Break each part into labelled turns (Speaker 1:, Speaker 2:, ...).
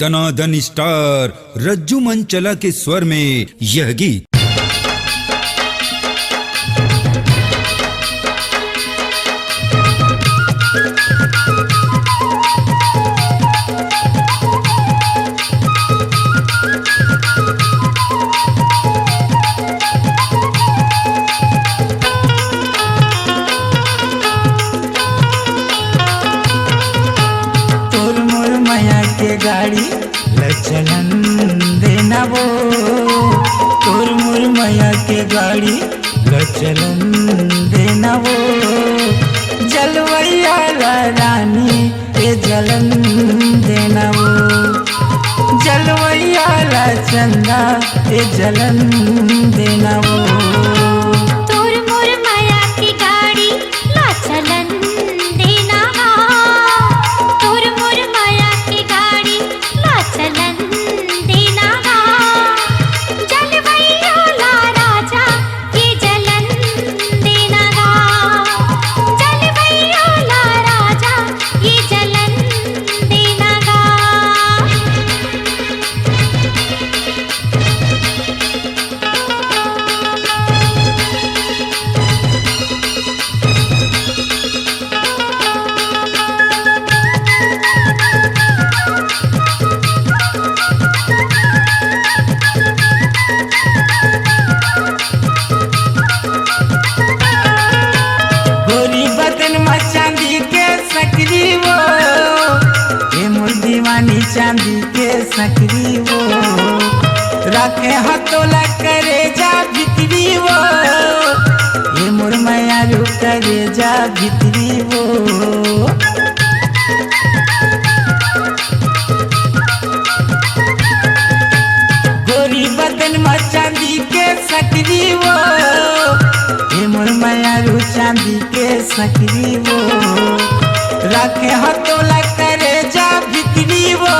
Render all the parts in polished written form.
Speaker 1: दनादन star रज्जू मंचला के स्वर में यह गीत।
Speaker 2: गाड़ी लचलन देना वो तोर मोर मैया के गाड़ी लचलन देना वो जलवैया रानी ए जलन देना वो जलवैया चंदा ए जलन देना वो
Speaker 3: तोर मोर मैया की गाड़ी लचलन देना तोर मोर मैया की गाड़ी लचलन देना जलवैया राजा ये जलन देना जलवैया राजा ये जलन देना
Speaker 2: चांदी के सकरी वो ये मोर दीवानी चांदी के सकरी वो रखे हथोला करे जा भितरी वो ये मोर मैयारू करे जा भितरी वो गोरी बदन में चांदी के सकरी वो ये मोर मैयारू चांदी के सकरी वो रखे हथोला करे जा भितरी वो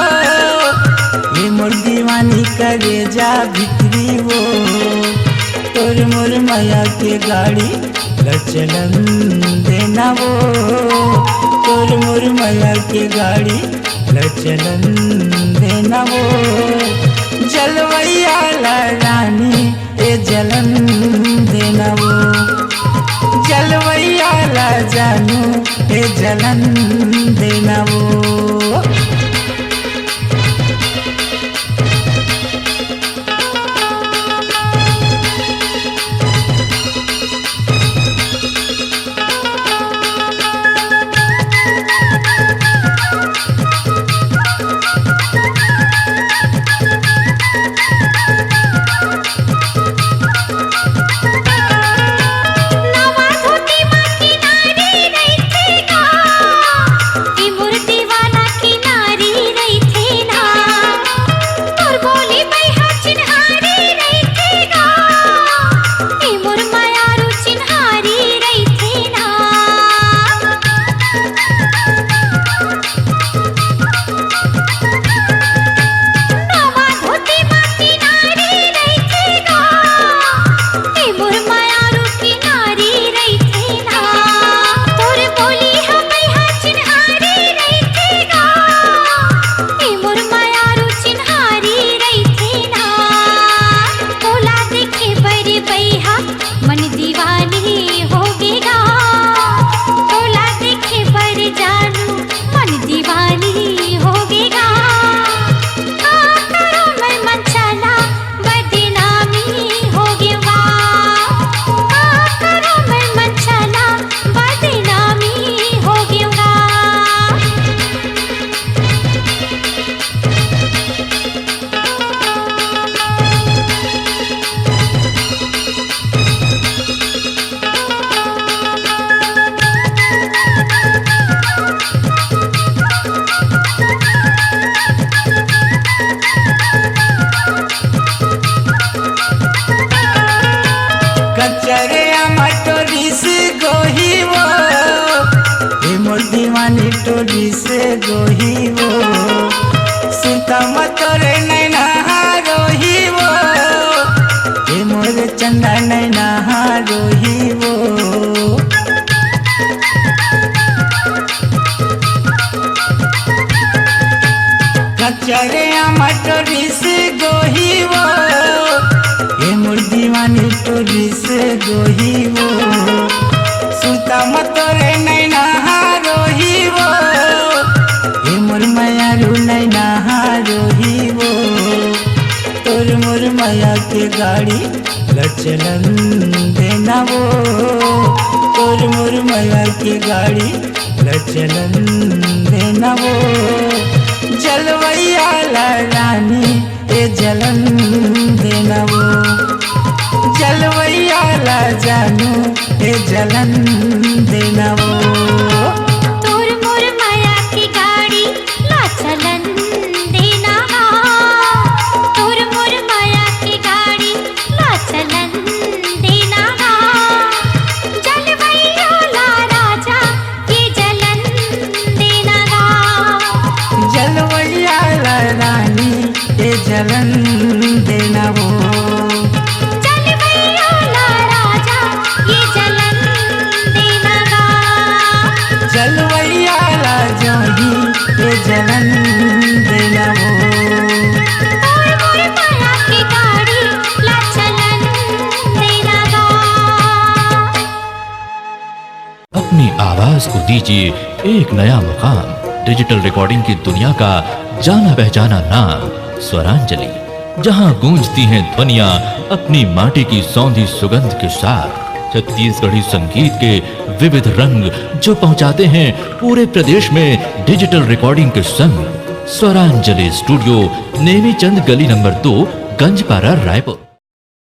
Speaker 2: ये मोर दीवानी करे जा भितरी वो तोर मोर मैया के गाड़ी लचलन देना वो तोर मोर मैया के गाड़ी लचलन देना वो जलवैया रानी ए जलन देना वो जलवैया जानू ए जलन देना वो दीवानी टोली से गोही वो सीता मतोरे नैना रोही वो ये मोर चंदा नैना रोही वो कचरे टोली टोली से गोही वो सुता मतोरे नैना रोही वो हे मोर माया रू नैना रोही वो तोर मोर माया के गाड़ी लचलन देना वो तोर मोर माया की गाड़ी लचलन देना वो जलवैया ला रानी ए जलन देना वो जलवैया ला जानू ए जलन देना वो
Speaker 3: तोर मोर माया की गाड़ी ला चलन देना तोर मोर माया की गाड़ी ला चलन देना जलवैया ला राजा ये जलन देना
Speaker 2: जलवैया ला रानी ए जलन देना वो
Speaker 3: जलवैया ला राजा ये जलन देना
Speaker 2: जलवैया ला जोही ए जलन देना वो
Speaker 3: तोर मोर माया की गाड़ी ला चलन देना
Speaker 4: अपनी आवाज को दीजिए एक नया मुकाम। डिजिटल रिकॉर्डिंग की दुनिया का जाना पहचाना नाम स्वरांजलि, जहां गूंजती हैं ध्वनियां अपनी माटी की सौंधी सुगंध के साथ। छत्तीसगढ़ी संगीत के विविध रंग जो पहुंचाते हैं पूरे प्रदेश में डिजिटल रिकॉर्डिंग के संग। स्वरांजलि स्टूडियो नेमीचंद गली नंबर 2, गंजपारा, रायपुर।